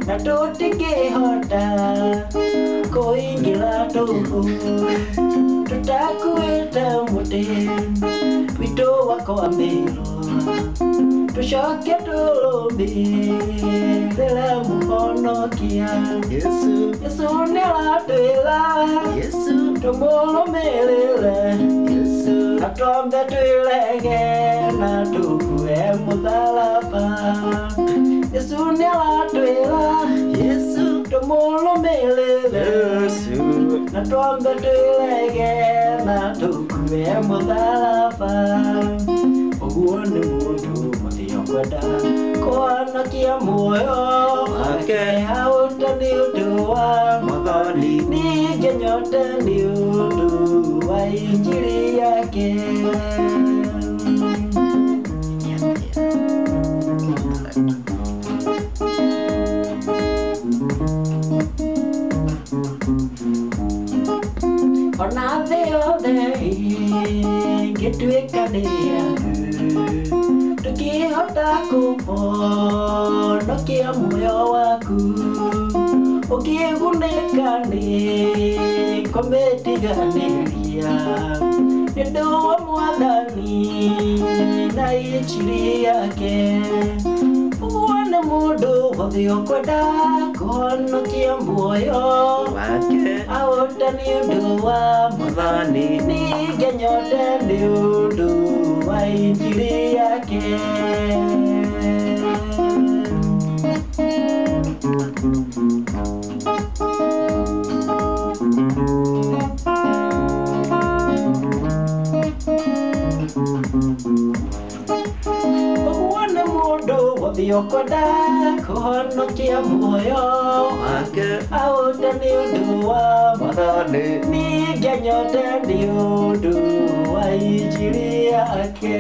na tũtingĩhota kũingĩra tũhũ tũtakuĩte mũtĩ witũ wa kwambĩrwo tũcoke tũrũmbĩrĩre mũhonokia Yesu nĩaratwĩra tũmũrũmĩrĩre na twambe twĩrege na tũkue mũtharaba Yesu nĩaratwĩra tũmũrũmĩrĩre na twambe twĩrege na tũkue mũtharaba ũguo nĩ mũndũ mũthia kwenda kũhonokia muoyo wake aũnda nĩ ũndũ wa Mwathani ningĩ nyote nĩ ũndũ wa injili yake ona thĩ yothe ĩngĩtuĩka nĩ yaku ndũngĩhota kũhonokia muoyo waku ũngĩgunĩka nĩ kũmĩtiganĩria nĩ ũndũ wa Mwathani na injili yake ũguo nĩ mũndũ wothe ũkwenda kũhonokia muoyo wake aũnda nĩ ũndũ wa Mwathani ningĩ nyote nĩ ũndũ wa injili yake Yokoda kuhonokia muoyo wake aũnda nĩ ũndũ wa Mwathani ningĩ nyote nĩ ũndũ wa injili yake